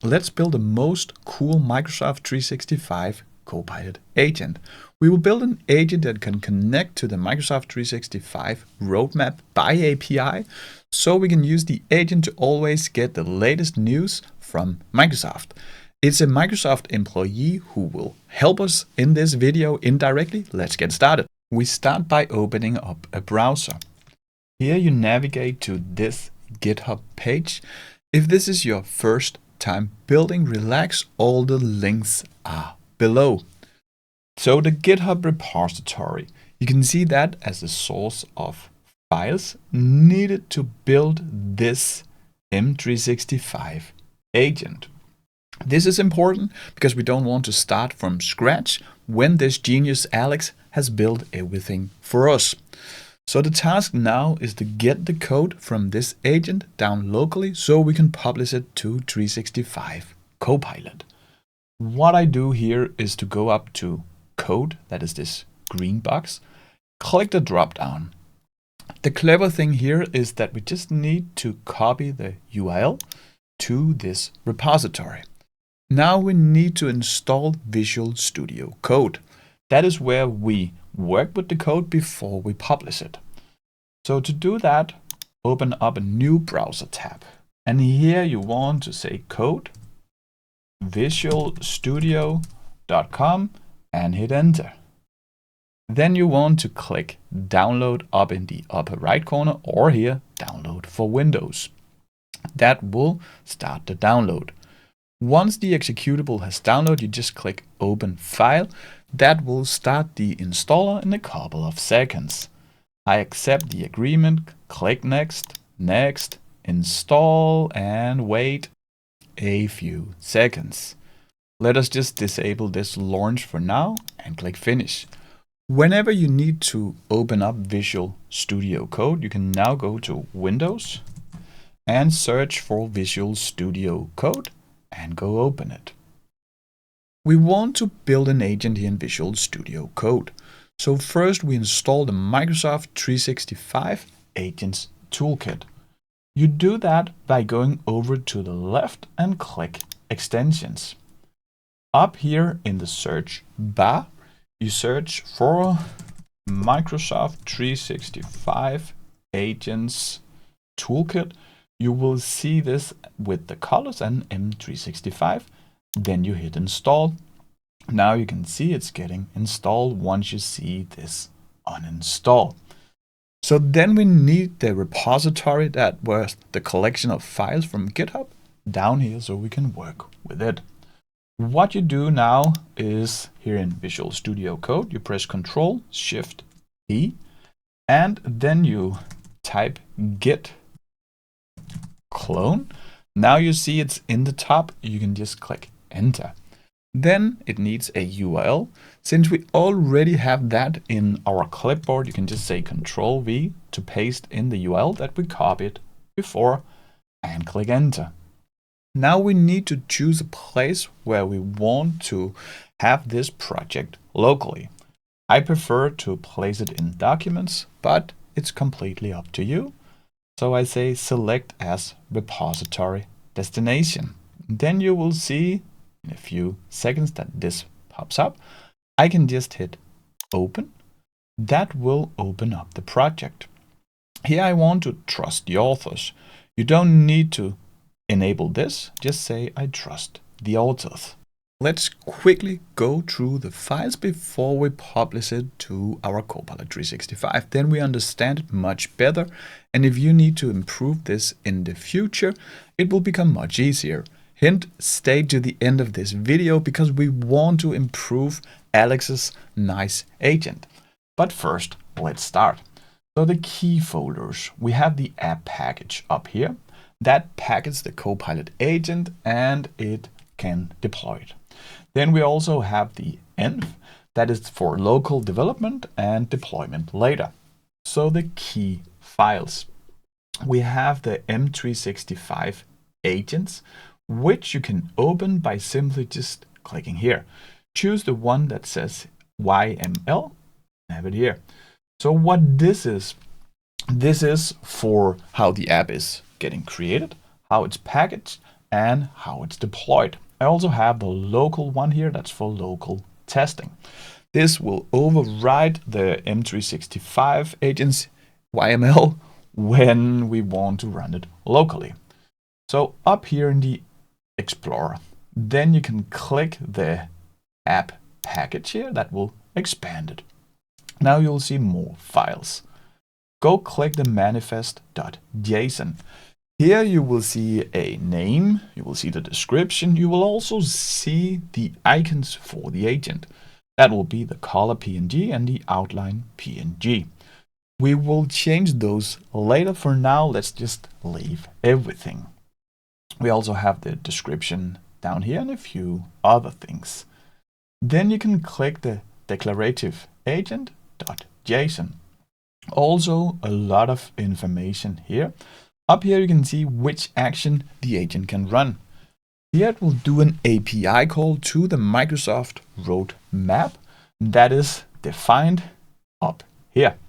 let's build the most cool Microsoft 365 Copilot agent. We will build an agent that can connect to the Microsoft 365 roadmap by API, so we can use the agent to always get the latest news from Microsoft. It's a Microsoft employee who will help us in this video indirectly. Let's get started. We start by opening up a browser. Here you navigate to this GitHub page. If this is your first time building, relax, all the links are below. So the GitHub repository, you can see that as the source of files needed to build this M365 agent. This is important because we don't want to start from scratch when this genius Alex has built everything for us. So the task now is to get the code from this agent down locally so we can publish it to 365 Copilot. What I do here is to go up to code, that is this green box, click the drop down. The clever thing here is that we just need to copy the URL to this repository. Now we need to install Visual Studio Code. That is where we work with the code before we publish it. So to do that, open up a new browser tab. And here you want to say code, visualstudio.com, and hit enter. Then you want to click download up in the upper right corner, or here, download for Windows. That will start the download. Once the executable has downloaded, you just click open file. That will start the installer in a couple of seconds. I accept the agreement, click next, next, install, and wait a few seconds. Let us just disable this launch for now and click finish. Whenever you need to open up Visual Studio Code, you can now go to Windows and search for Visual Studio Code and go open it. We want to build an agent here in Visual Studio Code. So first we install the Microsoft 365 Agents Toolkit. You do that by going over to the left and click Extensions. Up here in the search bar, you search for Microsoft 365 Agents Toolkit. You will see this with the colors and M365. Then you hit install. Now you can see it's getting installed once you see this uninstall. So then we need the repository that was the collection of files from GitHub down here so we can work with it. What you do now is here in Visual Studio Code, you press Ctrl Shift E, and then you type git clone. Now you see it's in the top. You can just click enter. Then it needs a URL. Since we already have that in our clipboard, you can just say Ctrl V to paste in the URL that we copied before and click enter. Now we need to choose a place where we want to have this project locally. I prefer to place it in documents, but it's completely up to you. So I say select as repository destination. Then you will see in a few seconds that this pops up. I can just hit open. That will open up the project. Here I want to trust the authors. You don't need to enable this. Just say I trust the authors. Let's quickly go through the files before we publish it to our Copilot 365. Then we understand it much better. And if you need to improve this in the future, it will become much easier. Hint, stay to the end of this video because we want to improve Alex's nice agent. But first, let's start. So the key folders, we have the app package up here. That packages the Copilot agent and it can deploy it. Then we also have the env, that is for local development and deployment later. So the key files, we have the M365 agents, which you can open by simply just clicking here. Choose the one that says YML, have it here. So what this is for how the app is getting created, how it's packaged, and how it's deployed. I also have the local one here that's for local testing. This will override the M365 Agents YML when we want to run it locally. So up here in the Explorer, then you can click the app package here that will expand it. Now you'll see more files. Go click the manifest.json. Here you will see a name, you will see the description, you will also see the icons for the agent. That will be the color PNG and the outline PNG. We will change those later. For now, let's just leave everything. We also have the description down here and a few other things. Then you can click the declarative agent.json. Also a lot of information here. Up here you can see which action the agent can run. Here it will do an API call to the Microsoft roadmap that is defined up here.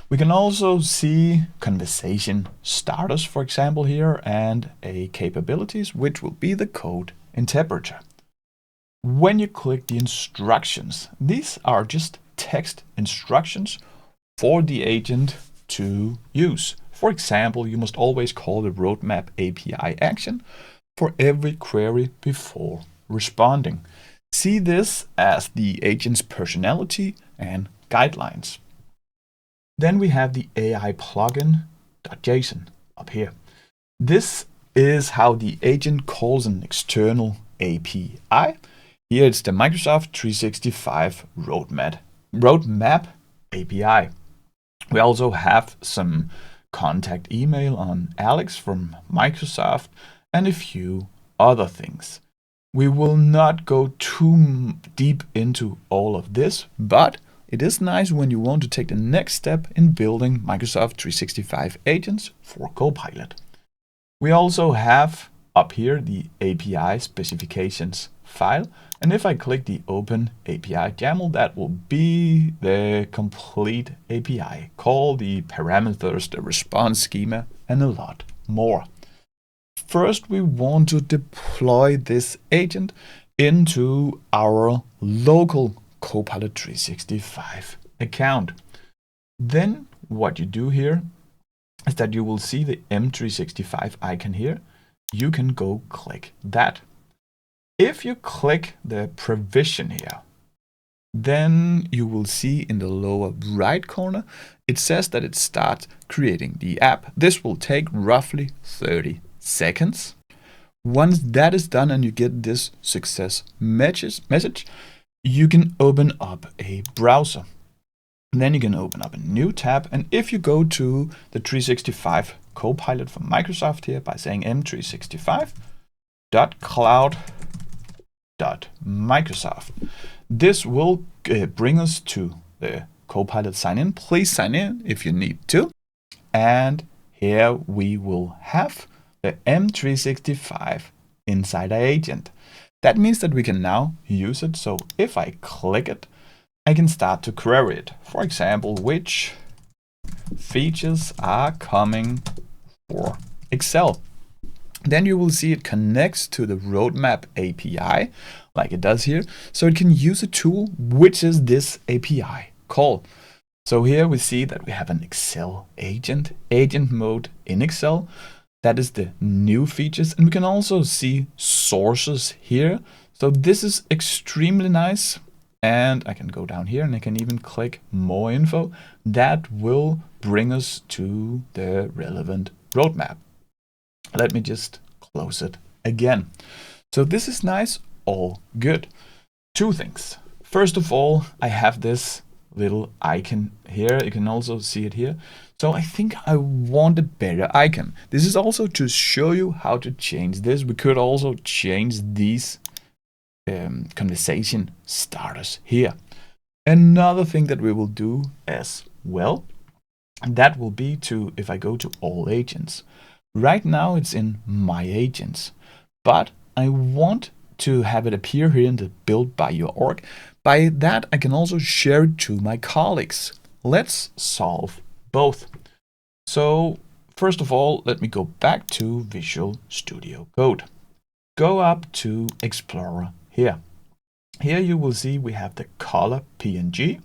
We can also see conversation starters, for example, here, and a capabilities, which will be the code interpreter. When you click the instructions, these are just text instructions for the agent to use. For example, you must always call the roadmap API action for every query before responding. See this as the agent's personality and guidelines. Then we have the AI plugin.json up here. This is how the agent calls an external API. Here it's the Microsoft 365 roadmap API. We also have some contact email on Alex from Microsoft and a few other things. We will not go too deep into all of this, but it is nice when you want to take the next step in building Microsoft 365 agents for Copilot. We also have up here the API specifications file, and if I click the Open API YAML, that will be the complete API call, the parameters, the response schema, and a lot more. First, we want to deploy this agent into our local Copilot 365 account. Then what you do here is that you will see the M365 icon here. You can go click that. If you click the provision here, then you will see in the lower right corner, it says that it starts creating the app. This will take roughly 30 seconds. Once that is done and you get this success message, you can open up a browser. And then you can open up a new tab. And if you go to the 365 Copilot from Microsoft here by saying m365.cloud.microsoft, this will bring us to the Copilot sign in. Please sign in if you need to. And here we will have the M365 Insider agent. That means that we can now use it. So if I click it, I can start to query it. For example, which features are coming for Excel? Then you will see it connects to the roadmap API like it does here. So it can use a tool, which is this API call. So here we see that we have an Excel agent mode in Excel. That is the new features. And we can also see sources here. So this is extremely nice. And I can go down here and I can even click more info. That will bring us to the relevant roadmap. Let me just close it again. So this is nice, all good. Two things. First of all, I have this little icon here. You can also see it here. So I think I want a better icon. This is also to show you how to change this. We could also change these conversation starters here. Another thing that we will do as well, that will be to, if I go to all agents, right now it's in my agents, but I want to have it appear here in the build by your org. By that, I can also share it to my colleagues. Let's solve both. So First of all, let me go back to Visual Studio Code. Go up to Explorer here. Here you will see we have the color PNG.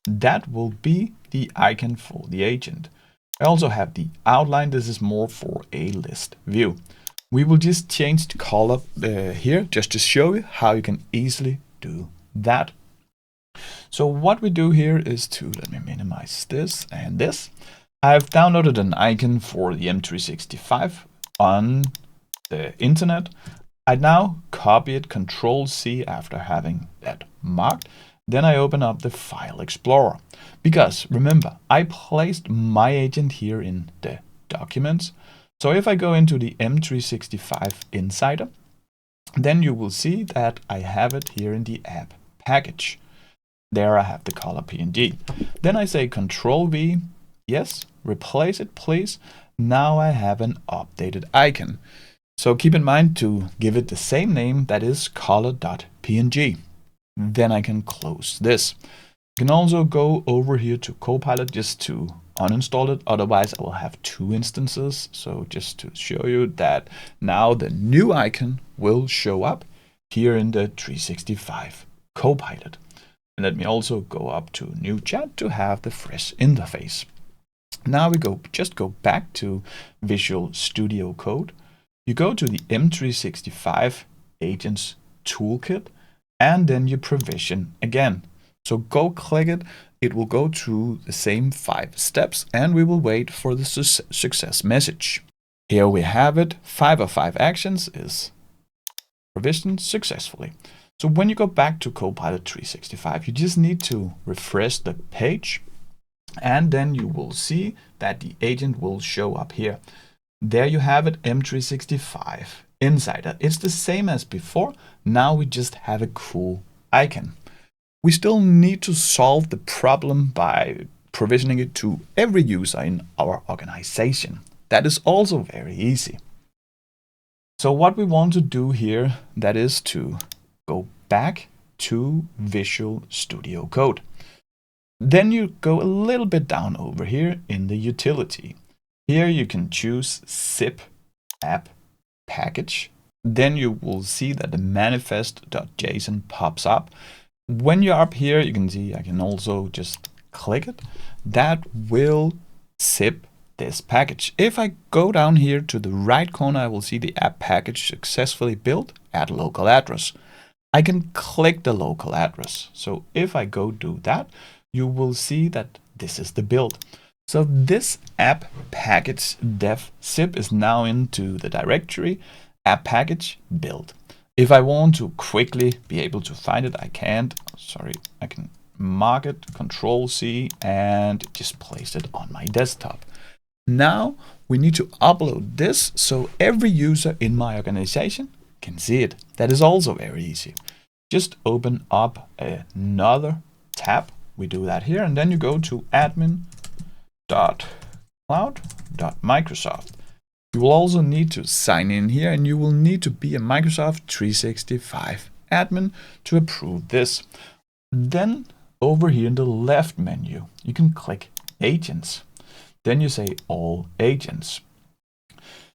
That will be the icon for the agent. I also have the outline. This is more for a list view. We will just change the color here just to show you how you can easily do that. So what we do here is to, let me minimize this and this. I've downloaded an icon for the M365 on the internet. I now copy it, Control-C after having that marked. Then I open up the File Explorer. Because remember, I placed my agent here in the documents. So if I go into the M365 Insider, then you will see that I have it here in the app package. There I have the color PNG. Then I say Control-V, yes, replace it please. Now I have an updated icon. So keep in mind to give it the same name, that is color.png. Then I can close this. You can also go over here to Copilot just to uninstall it. Otherwise I will have two instances. So just to show you that now the new icon will show up here in the 365 Copilot. And let me also go up to new chat to have the fresh interface. Now we just go back to Visual Studio Code. You go to the M365 Agents Toolkit, and then you provision again. So go click it. It will go through the same 5 steps, and we will wait for the success message. Here we have it. 5 of 5 actions is provisioned successfully. So when you go back to Copilot 365, you just need to refresh the page, and then you will see that the agent will show up here. There you have it, M365 Insider. It's the same as before. Now we just have a cool icon. We still need to solve the problem by provisioning it to every user in our organization. That is also very easy. So what we want to do here, that is to go back to Visual Studio Code. Then you go a little bit down over here in the utility. Here you can choose zip app package. Then you will see that the manifest.json pops up. When you're up here, you can see I can also just click it. That will zip this package. If I go down here to the right corner, I will see the app package successfully built at local address. I can click the local address. So if I go do that, you will see that this is the build. So this app package dev zip is now into the directory app package build. If I want to quickly be able to find it, I can mark it, Control-C, and just place it on my desktop. Now we need to upload this so every user in my organization can see it. That is also very easy. Just open up another tab. We do that here, and then you go to admin.cloud.microsoft. You will also need to sign in here, and you will need to be a Microsoft 365 admin to approve this. Then over here in the left menu, you can click Agents. Then you say All Agents.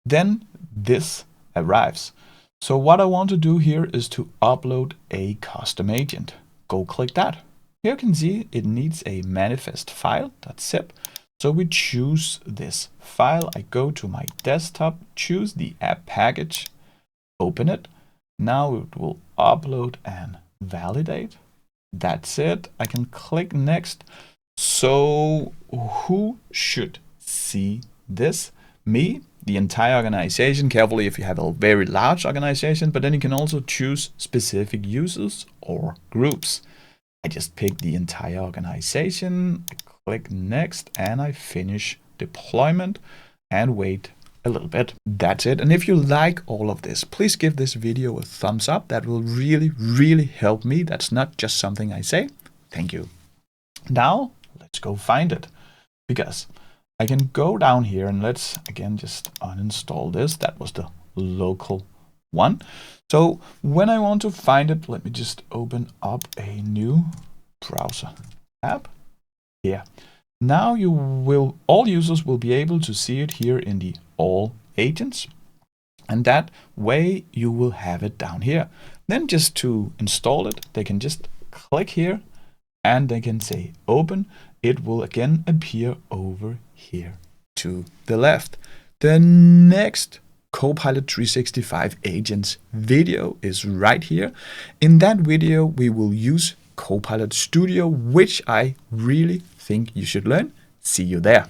Then this arrives. So what I want to do here is to upload a custom agent. Go click that. Here you can see it needs a manifest file.zip. So we choose this file. I go to my desktop, choose the app package, open it. Now it will upload and validate. That's it. I can click next. So who should see this? Me, the entire organization. Carefully if you have a very large organization, but then you can also choose specific users or groups. I just pick the entire organization, I click next, and I finish deployment and wait a little bit. That's it. And if you like all of this, please give this video a thumbs up. That will really, really help me. That's not just something I say. Thank you. Now let's go find it, because I can go down here and let's again just uninstall this. That was the local one. So when I want to find it, let me just open up a new browser tab here. Now all users will be able to see it here in the all agents. And that way you will have it down here. Then just to install it, they can just click here and they can say open. It will again appear over here to the left. The next Copilot 365 Agents video is right here. In that video, we will use Copilot Studio, which I really think you should learn. See you there.